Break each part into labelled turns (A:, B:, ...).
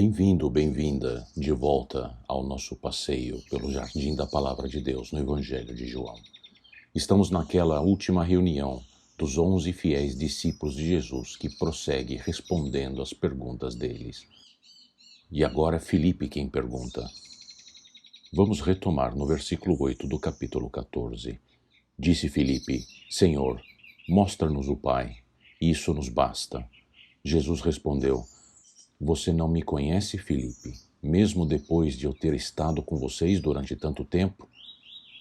A: Bem-vindo, bem-vinda de volta ao nosso passeio pelo Jardim da Palavra de Deus no Evangelho de João. Estamos naquela última reunião dos 11 fiéis discípulos de Jesus que prossegue respondendo às perguntas deles. E agora é Filipe quem pergunta. Vamos retomar no versículo 8 do capítulo 14. Disse Filipe: Senhor, mostra-nos o Pai, isso nos basta. Jesus respondeu: Você não me conhece, Filipe, mesmo depois de eu ter estado com vocês durante tanto tempo?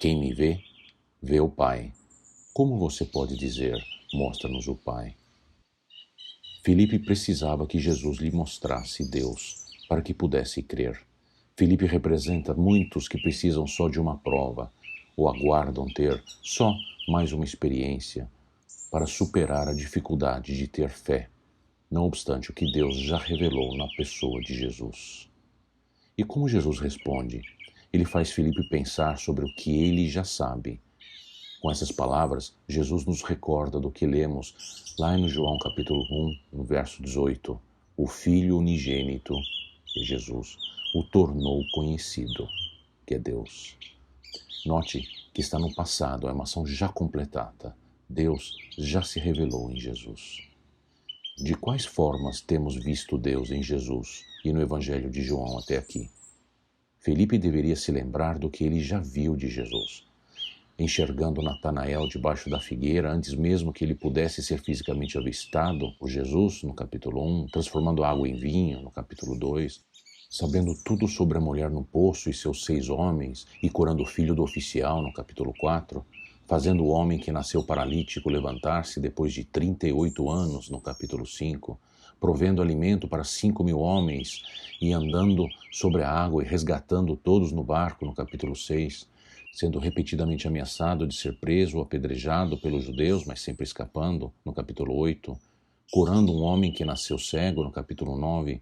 A: Quem me vê, vê o Pai. Como você pode dizer, mostra-nos o Pai? Filipe precisava que Jesus lhe mostrasse Deus para que pudesse crer. Filipe representa muitos que precisam só de uma prova ou aguardam ter só mais uma experiência para superar a dificuldade de ter fé, não obstante o que Deus já revelou na pessoa de Jesus. E como Jesus responde, ele faz Filipe pensar sobre o que ele já sabe. Com essas palavras, Jesus nos recorda do que lemos lá no João capítulo 1, no verso 18. O Filho unigênito, que é Jesus, o tornou conhecido, que é Deus. Note que está no passado, é uma ação já completada. Deus já se revelou em Jesus. De quais formas temos visto Deus em Jesus e no Evangelho de João até aqui? Filipe deveria se lembrar do que ele já viu de Jesus, enxergando Natanael debaixo da figueira antes mesmo que ele pudesse ser fisicamente avistado por Jesus, no capítulo 1, transformando água em vinho, no capítulo 2, sabendo tudo sobre a mulher no poço e seus 6 homens e curando o filho do oficial, no capítulo 4, fazendo o homem que nasceu paralítico levantar-se depois de 38 anos, no capítulo 5, provendo alimento para 5.000 homens e andando sobre a água e resgatando todos no barco, no capítulo 6, sendo repetidamente ameaçado de ser preso ou apedrejado pelos judeus, mas sempre escapando, no capítulo 8, curando um homem que nasceu cego, no capítulo 9,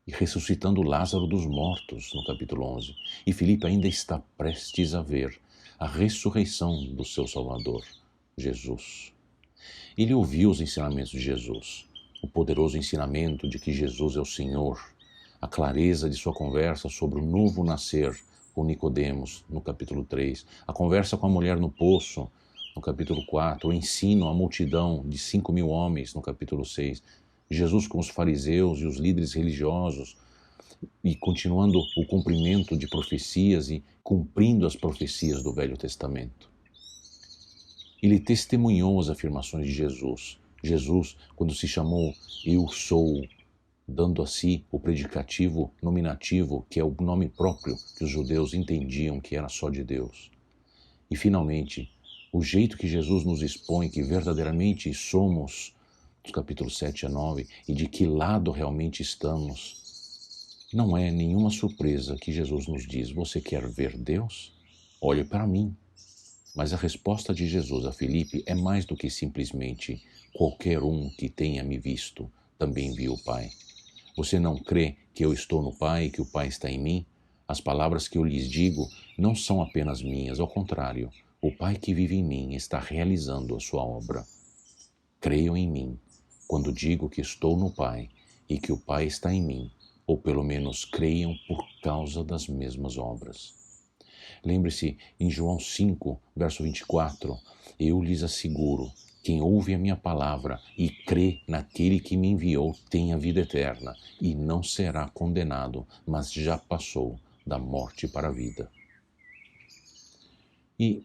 A: e ressuscitando Lázaro dos mortos, no capítulo 11. E Filipe ainda está prestes a ver a ressurreição do seu Salvador, Jesus. Ele ouviu os ensinamentos de Jesus, o poderoso ensinamento de que Jesus é o Senhor, a clareza de sua conversa sobre o novo nascer com Nicodemos, no capítulo 3, a conversa com a mulher no poço, no capítulo 4, o ensino à multidão de 5.000 homens, no capítulo 6, Jesus com os fariseus e os líderes religiosos, e continuando o cumprimento de profecias e cumprindo as profecias do Velho Testamento. Ele testemunhou as afirmações de Jesus. Jesus, quando se chamou Eu Sou, dando a si o predicativo nominativo, que é o nome próprio que os judeus entendiam que era só de Deus. E, finalmente, o jeito que Jesus nos expõe que verdadeiramente somos, dos capítulos 7 a 9, e de que lado realmente estamos, não é nenhuma surpresa que Jesus nos diz: você quer ver Deus? Olhe para mim. Mas a resposta de Jesus a Filipe é mais do que simplesmente qualquer um que tenha me visto também viu o Pai. Você não crê que eu estou no Pai e que o Pai está em mim? As palavras que eu lhes digo não são apenas minhas, ao contrário, o Pai que vive em mim está realizando a sua obra. Creiam em mim quando digo que estou no Pai e que o Pai está em mim, ou pelo menos creiam por causa das mesmas obras. Lembre-se, em João 5, verso 24, eu lhes asseguro, quem ouve a minha palavra e crê naquele que me enviou tem a vida eterna e não será condenado, mas já passou da morte para a vida. E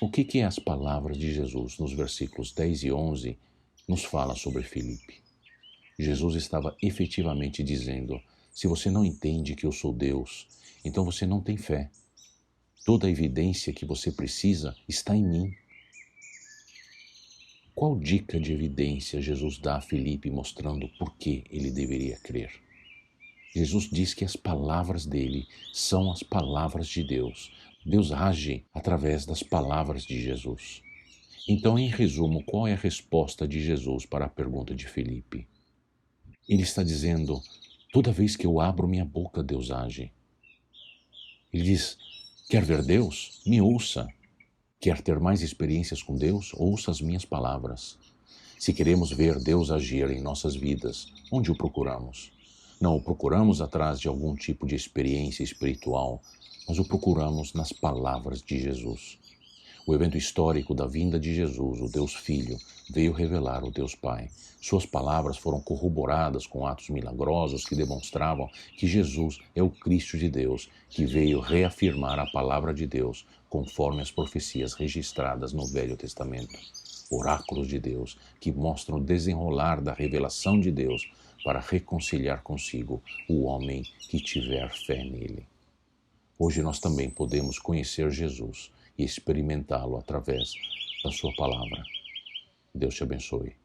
A: o que é as palavras de Jesus nos versículos 10 e 11 nos fala sobre Filipe? Jesus estava efetivamente dizendo: se você não entende que eu sou Deus, então você não tem fé. Toda a evidência que você precisa está em mim. Qual dica de evidência Jesus dá a Filipe mostrando por que ele deveria crer? Jesus diz que as palavras dele são as palavras de Deus. Deus age através das palavras de Jesus. Então, em resumo, qual é a resposta de Jesus para a pergunta de Filipe? Ele está dizendo: toda vez que eu abro minha boca, Deus age. Ele diz: quer ver Deus? Me ouça. Quer ter mais experiências com Deus? Ouça as minhas palavras. Se queremos ver Deus agir em nossas vidas, onde o procuramos? Não o procuramos atrás de algum tipo de experiência espiritual, mas o procuramos nas palavras de Jesus. O evento histórico da vinda de Jesus, o Deus Filho, veio revelar o Deus Pai. Suas palavras foram corroboradas com atos milagrosos que demonstravam que Jesus é o Cristo de Deus, que veio reafirmar a palavra de Deus, conforme as profecias registradas no Velho Testamento. Oráculos de Deus que mostram o desenrolar da revelação de Deus para reconciliar consigo o homem que tiver fé nele. Hoje nós também podemos conhecer Jesus e experimentá-lo através da sua palavra. Deus te abençoe.